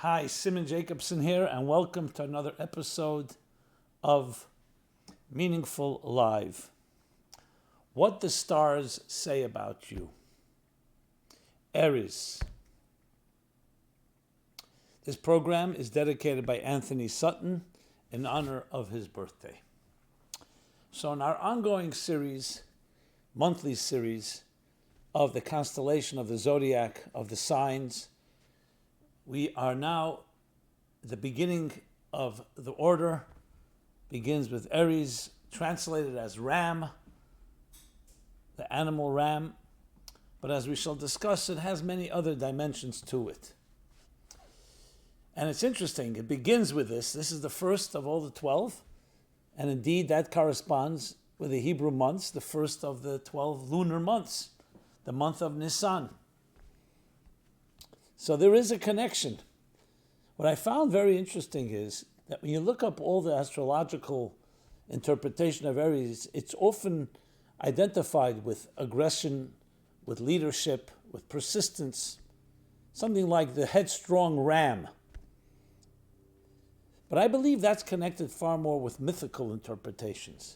Hi, Simon Jacobson here, and welcome to another episode of Meaningful Live. What the stars say about you. Aries. This program is dedicated by Anthony Sutton in honor of his birthday. So in our ongoing series, monthly series of the constellation of the zodiac, of the signs, we are now at the beginning of the order. Begins with Aries, translated as ram, the animal ram. But as we shall discuss, it has many other dimensions to it. And it's interesting, it begins with this. This is the first of all the 12. And indeed, that corresponds with the Hebrew months, the first of the 12 lunar months, the month of Nissan. So there is a connection. What I found very interesting is that when you look up all the astrological interpretation of Aries, it's often identified with aggression, with leadership, with persistence, something like the headstrong ram. But I believe that's connected far more with mythical interpretations.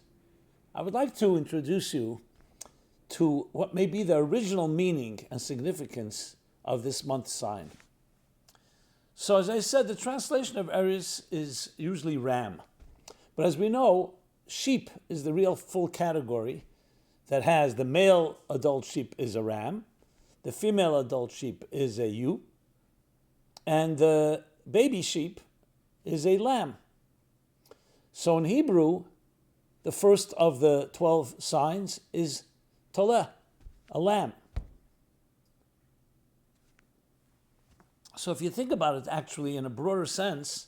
I would like to introduce you to what may be the original meaning and significance of this month's sign. So as I said, the translation of Aries is usually ram. But as we know, sheep is the real full category that has the male adult sheep is a ram, the female adult sheep is a ewe, and the baby sheep is a lamb. So in Hebrew, the first of the 12 signs is Toleh, a lamb. So if you think about it actually in a broader sense,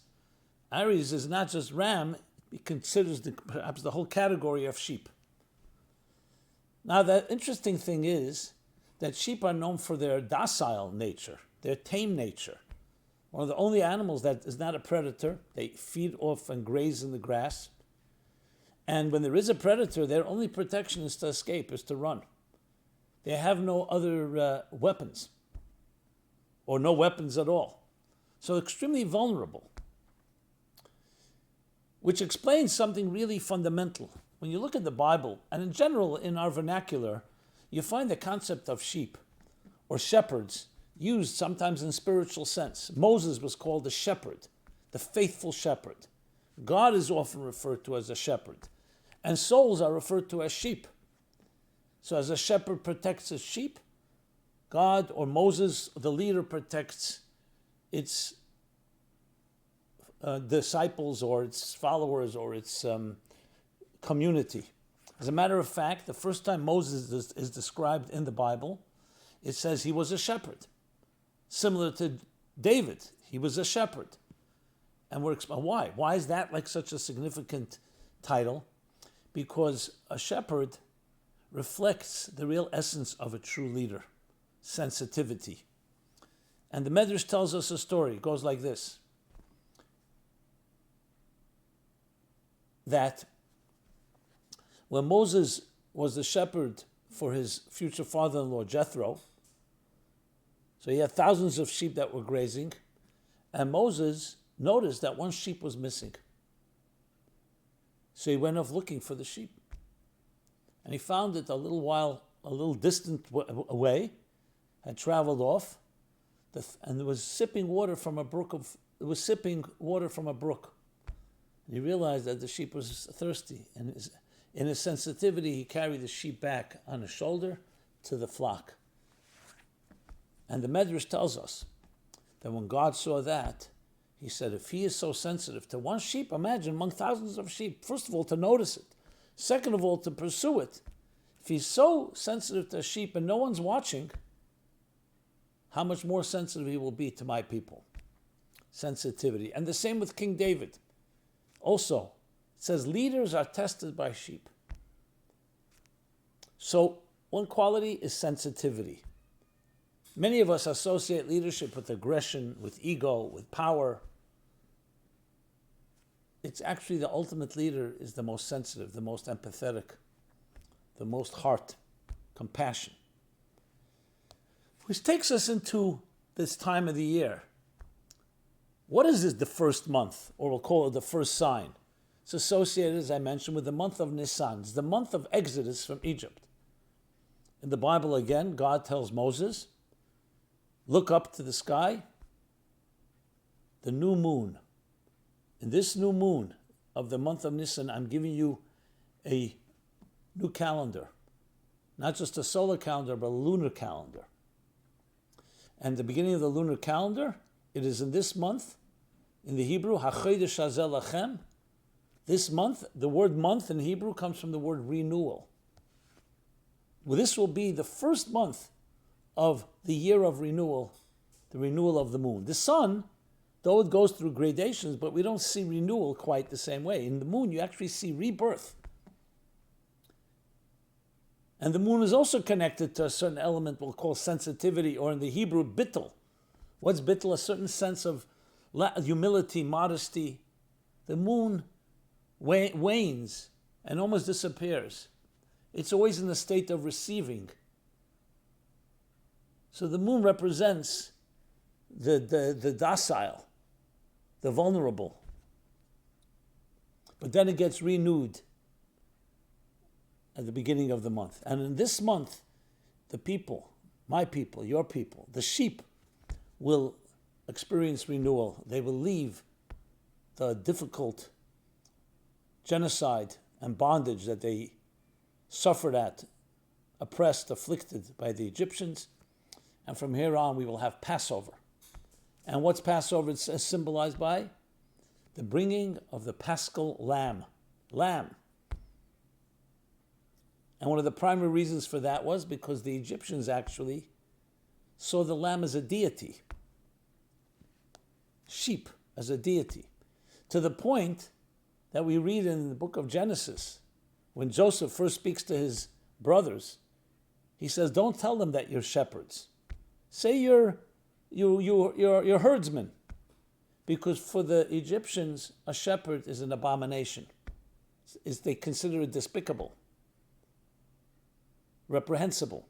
Aries is not just ram, it considers perhaps the whole category of sheep. Now the interesting thing is that sheep are known for their docile nature, their tame nature. One of the only animals that is not a predator. They feed off and graze in the grass. And when there is a predator, their only protection is to escape, is to run. They have no other weapons, or no weapons at all. So extremely vulnerable. Which explains something really fundamental. When you look at the Bible, and in general in our vernacular, you find the concept of sheep or shepherds used sometimes in spiritual sense. Moses was called a shepherd, the faithful shepherd. God is often referred to as a shepherd. And souls are referred to as sheep. So as a shepherd protects his sheep, God or Moses, the leader, protects its disciples or its followers or its community. As a matter of fact, the first time Moses is described in the Bible, it says he was a shepherd. Similar to David, he was a shepherd. And why? Why is that like such a significant title? Because a shepherd reflects the real essence of a true leader. Sensitivity. And the Medrash tells us a story. It goes like this. That when Moses was the shepherd for his future father-in-law Jethro, so he had thousands of sheep that were grazing, and Moses noticed that one sheep was missing. So he went off looking for the sheep. And he found it a little distant away, had traveled off, and it was sipping water from a brook. And he realized that the sheep was thirsty, and in his sensitivity, he carried the sheep back on his shoulder to the flock. And the Medrash tells us that when God saw that, he said, if he is so sensitive to one sheep, imagine among thousands of sheep, first of all, to notice it. Second of all, to pursue it. If he's so sensitive to a sheep and no one's watching, how much more sensitive he will be to my people. Sensitivity. And the same with King David. Also, it says leaders are tested by sheep. So one quality is sensitivity. Many of us associate leadership with aggression, with ego, with power. It's actually the ultimate leader is the most sensitive, the most empathetic, the most heart, compassion. Which takes us into this time of the year. What is this, the first month, or we'll call it the first sign? It's associated, as I mentioned, with the month of Nissan. It's the month of Exodus from Egypt. In the Bible, again, God tells Moses, look up to the sky, the new moon. In this new moon of the month of Nisan, I'm giving you a new calendar. Not just a solar calendar, but a lunar calendar. And the beginning of the lunar calendar, it is in this month, in the Hebrew, HaChodesh Hazeh Lachem. This month, the word month in Hebrew comes from the word renewal. Well, this will be the first month of the year of renewal, the renewal of the moon. The sun, though it goes through gradations, but we don't see renewal quite the same way. In the moon, you actually see rebirth. And the moon is also connected to a certain element we'll call sensitivity, or in the Hebrew, bittul. What's bittul? A certain sense of humility, modesty. The moon wanes and almost disappears. It's always in a state of receiving. So the moon represents the docile, the vulnerable. But then it gets renewed at the beginning of the month. And in this month, the people, my people, your people, the sheep will experience renewal. They will leave the difficult genocide and bondage that they suffered at, oppressed, afflicted by the Egyptians. And from here on, we will have Passover. And what's Passover symbolized by? The bringing of the paschal lamb. Lamb. And one of the primary reasons for that was because the Egyptians actually saw the lamb as a deity. Sheep as a deity. To the point that we read in the book of Genesis, when Joseph first speaks to his brothers, he says, don't tell them that you're shepherds. Say you're herdsmen. Because for the Egyptians, a shepherd is an abomination. They consider it despicable, reprehensible.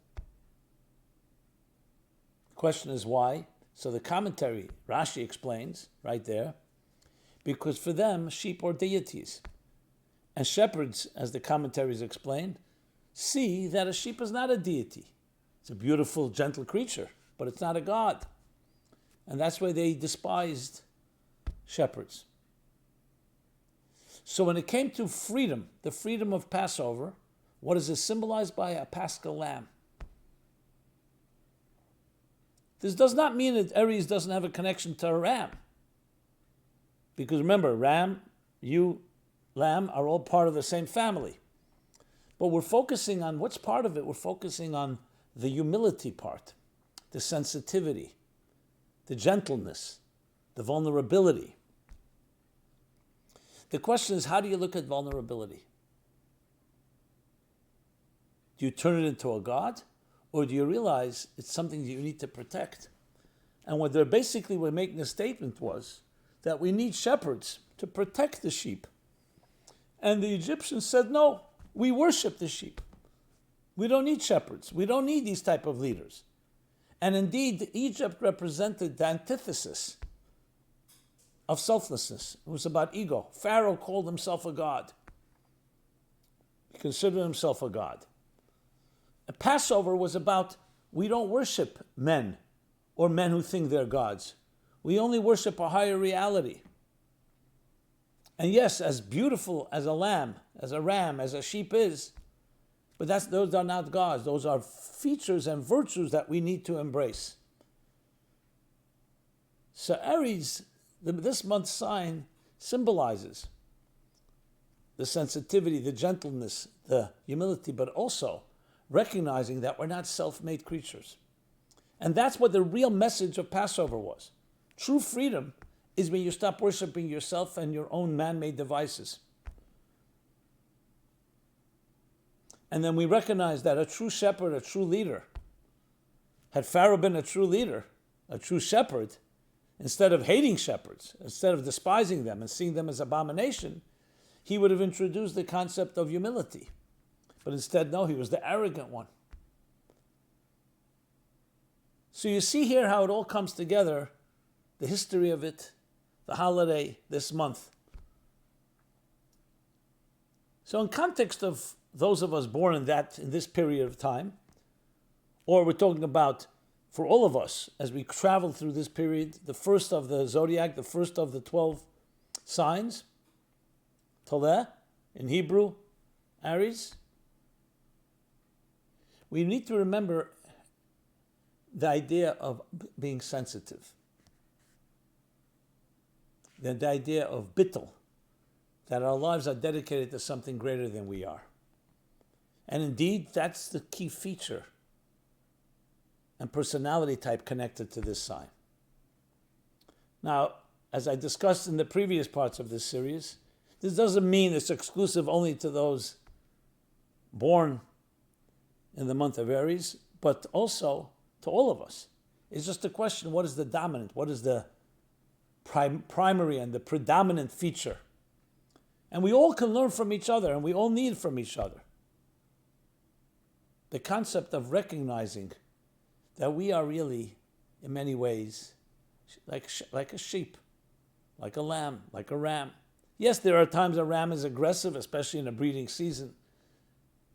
The question is why? So the commentary, Rashi explains right there, because for them, sheep are deities. And shepherds, as the commentaries explain, see that a sheep is not a deity. It's a beautiful, gentle creature, but it's not a god. And that's why they despised shepherds. So when it came to freedom, the freedom of Passover, what is it symbolized by? A paschal lamb. This does not mean that Aries doesn't have a connection to a ram. Because remember, ram, lamb are all part of the same family. But we're focusing on, what's part of it? We're focusing on the humility part, the sensitivity, the gentleness, the vulnerability. The question is, how do you look at vulnerability? Do you turn it into a god? Or do you realize it's something that you need to protect? And what they're basically were making a statement was that we need shepherds to protect the sheep. And the Egyptians said, no, we worship the sheep. We don't need shepherds. We don't need these type of leaders. And indeed, Egypt represented the antithesis of selflessness. It was about ego. Pharaoh called himself a god. He considered himself a god. Passover was about, we don't worship men or men who think they're gods. We only worship a higher reality. And yes, as beautiful as a lamb, as a ram, as a sheep is, but those are not gods. Those are features and virtues that we need to embrace. So Aries, this month's sign, symbolizes the sensitivity, the gentleness, the humility, but also recognizing that we're not self-made creatures. And that's what the real message of Passover was. True freedom is when you stop worshiping yourself and your own man-made devices. And then we recognize that a true shepherd, a true leader, had Pharaoh been a true leader, a true shepherd, instead of hating shepherds, instead of despising them and seeing them as abomination, he would have introduced the concept of humility. But instead, no, he was the arrogant one. So you see here how it all comes together, the history of it, the holiday this month. So in context of those of us born in this period of time, or we're talking about for all of us as we travel through this period, the first of the zodiac, the first of the 12 signs, Toleh, in Hebrew, Aries, we need to remember the idea of being sensitive, the idea of bittul, that our lives are dedicated to something greater than we are. And indeed, that's the key feature and personality type connected to this sign. Now, as I discussed in the previous parts of this series, this doesn't mean it's exclusive only to those born in the month of Aries, but also to all of us. It's just a question, what is the dominant, what is the primary and the predominant feature? And we all can learn from each other, and we all need from each other. The concept of recognizing that we are really, in many ways, like a sheep, like a lamb, like a ram. Yes, there are times a ram is aggressive, especially in a breeding season,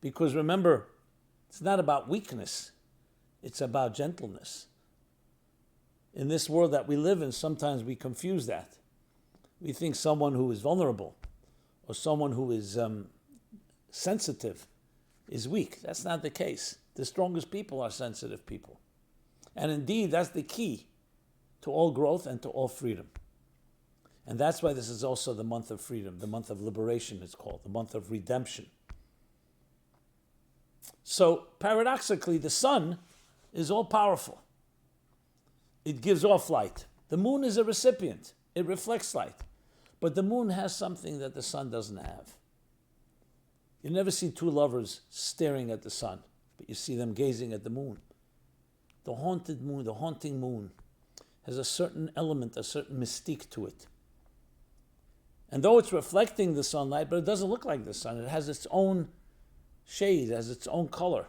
because remember, it's not about weakness, it's about gentleness. In this world that we live in, sometimes we confuse that. We think someone who is vulnerable or someone who is sensitive is weak. That's not the case. The strongest people are sensitive people. And indeed, that's the key to all growth and to all freedom. And that's why this is also the month of freedom, the month of liberation it's called, the month of redemption. So paradoxically, the sun is all powerful. It gives off light. The moon is a recipient. It reflects light. But the moon has something that the sun doesn't have. You never see two lovers staring at the sun, but you see them gazing at the moon. The haunted moon, the haunting moon, has a certain element, a certain mystique to it. And though it's reflecting the sunlight, but it doesn't look like the sun. It has its own shade, it has its own color.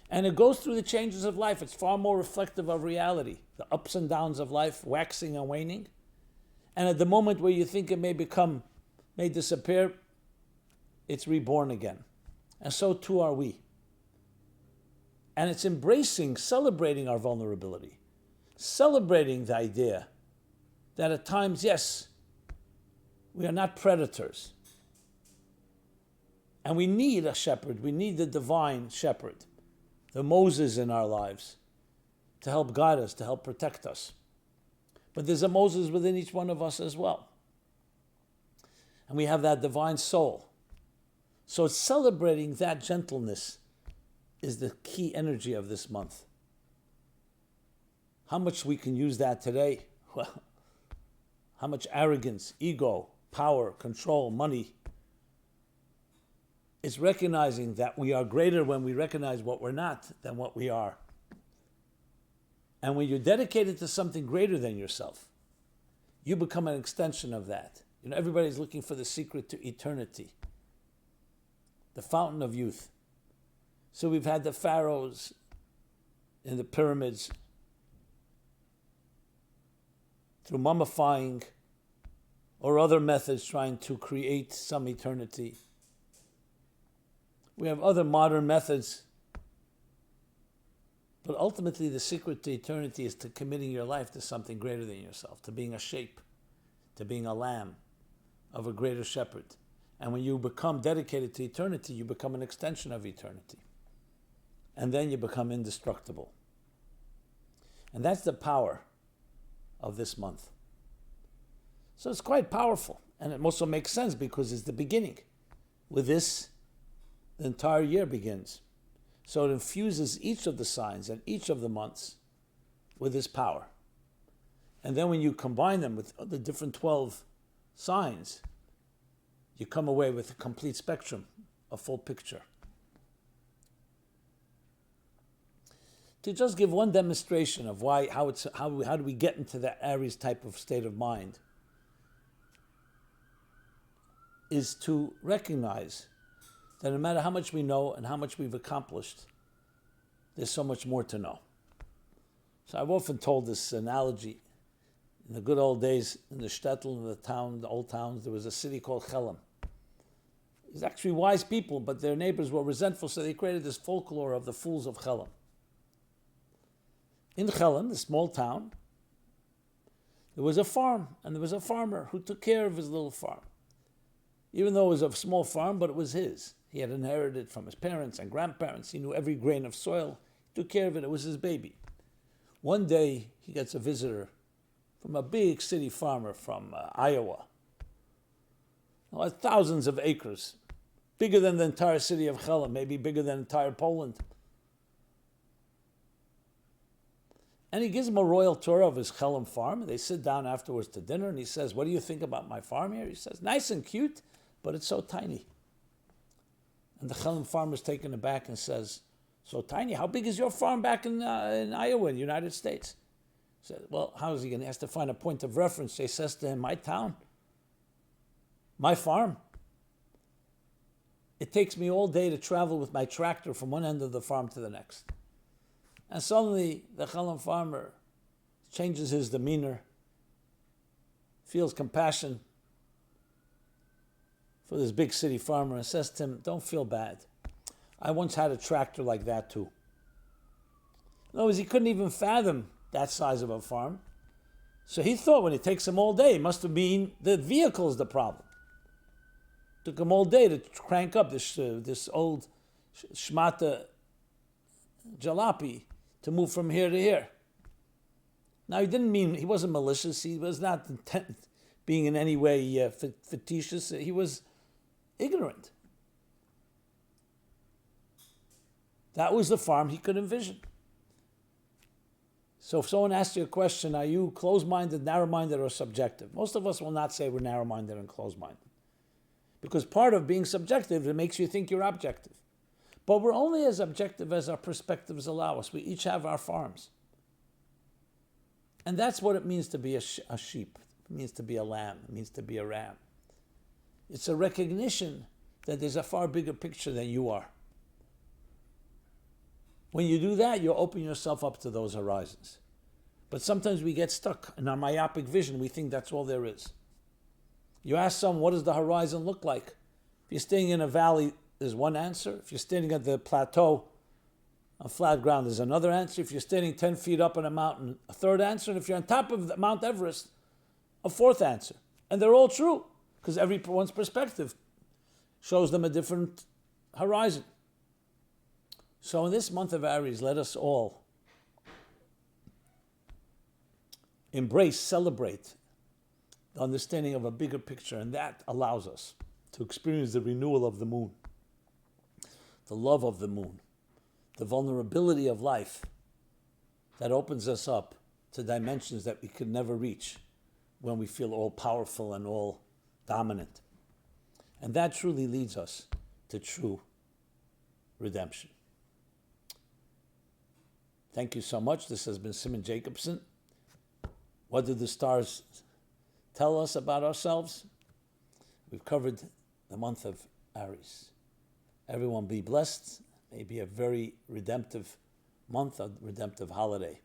And it goes through the changes of life. It's far more reflective of reality, the ups and downs of life, waxing and waning. And at the moment where you think it may disappear, it's reborn again. And so too are we. And it's embracing, celebrating our vulnerability, celebrating the idea that at times, yes, we are not predators. And we need a shepherd. We need the divine shepherd, the Moses in our lives, to help guide us, to help protect us. But there's a Moses within each one of us as well. And we have that divine soul. So celebrating that gentleness is the key energy of this month. How much we can use that today? Well, how much arrogance, ego, power, control, money. It's recognizing that we are greater when we recognize what we're not than what we are. And when you're dedicated to something greater than yourself, you become an extension of that. You know, everybody's looking for the secret to eternity, the fountain of youth. So we've had the pharaohs in the pyramids through mummifying or other methods trying to create some eternity. We have other modern methods. But ultimately, the secret to eternity is to committing your life to something greater than yourself, to being a sheep, to being a lamb of a greater shepherd. And when you become dedicated to eternity, you become an extension of eternity. And then you become indestructible. And that's the power of this month. So it's quite powerful. And it also makes sense because it's the beginning. With this, the entire year begins. So it infuses each of the signs and each of the months with this power. And then when you combine them with the different 12 signs, you come away with a complete spectrum, a full picture. To just give one demonstration of how do we get into that Aries type of state of mind, is to recognize that no matter how much we know and how much we've accomplished, there's so much more to know. So I've often told this analogy In the good old days, in the shtetl, in the town, the old towns, there was a city called Chelam. It was actually wise people, but their neighbors were resentful, so they created this folklore of the fools of Chelam. In Chelam, the small town, there was a farm, and there was a farmer who took care of his little farm. Even though it was a small farm, but it was his. He had inherited it from his parents and grandparents. He knew every grain of soil. He took care of it. It was his baby. One day, he gets a visitor from a big city farmer from Iowa. Thousands of acres, bigger than the entire city of Chelam, maybe bigger than entire Poland. And he gives him a royal tour of his Chelam farm. They sit down afterwards to dinner, and he says, "What do you think about my farm here?" He says, "Nice and cute, but it's so tiny." And the Chelam farmer is taken aback and says, "So tiny? How big is your farm back in Iowa, in the United States?" He said, "Well, how is he going to have to find a point of reference?" He says to him, "My town, my farm. It takes me all day to travel with my tractor from one end of the farm to the next." And suddenly, the Chelam farmer changes his demeanor, feels compassion for this big city farmer, and says to him, "Don't feel bad. I once had a tractor like that too." In other words, he couldn't even fathom that size of a farm. So he thought when it takes him all day, it must have been the vehicle is the problem. It took him all day to crank up this old shmata jalopy to move from here to here. Now he wasn't malicious. He was not being in any way fictitious. He was ignorant. That was the farm he could envision. So if someone asks you a question, are you closed-minded, narrow-minded, or subjective? Most of us will not say we're narrow-minded and closed-minded. Because part of being subjective, it makes you think you're objective. But we're only as objective as our perspectives allow us. We each have our farms. And that's what it means to be a sheep. It means to be a lamb. It means to be a ram. It's a recognition that there's a far bigger picture than you are. When you do that, you open yourself up to those horizons. But sometimes we get stuck in our myopic vision. We think that's all there is. You ask someone, what does the horizon look like? If you're staying in a valley, there's one answer. If you're standing at the plateau on flat ground, there's another answer. If you're standing 10 feet up on a mountain, a third answer. And if you're on top of Mount Everest, a fourth answer. And they're all true, because everyone's perspective shows them a different horizon. So in this month of Aries, let us all embrace, celebrate the understanding of a bigger picture, and that allows us to experience the renewal of the moon, the love of the moon, the vulnerability of life that opens us up to dimensions that we could never reach when we feel all powerful and all dominant. And that truly leads us to true redemption. Thank you so much. This has been Simon Jacobson. What do the stars tell us about ourselves? We've covered the month of Aries. Everyone be blessed. May it be a very redemptive month, a redemptive holiday.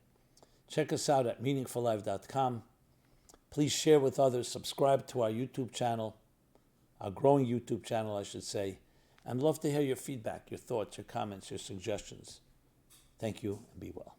Check us out at meaningfullife.com. Please share with others. Subscribe to our YouTube channel, our growing YouTube channel, I should say. I'd love to hear your feedback, your thoughts, your comments, your suggestions. Thank you, and be well.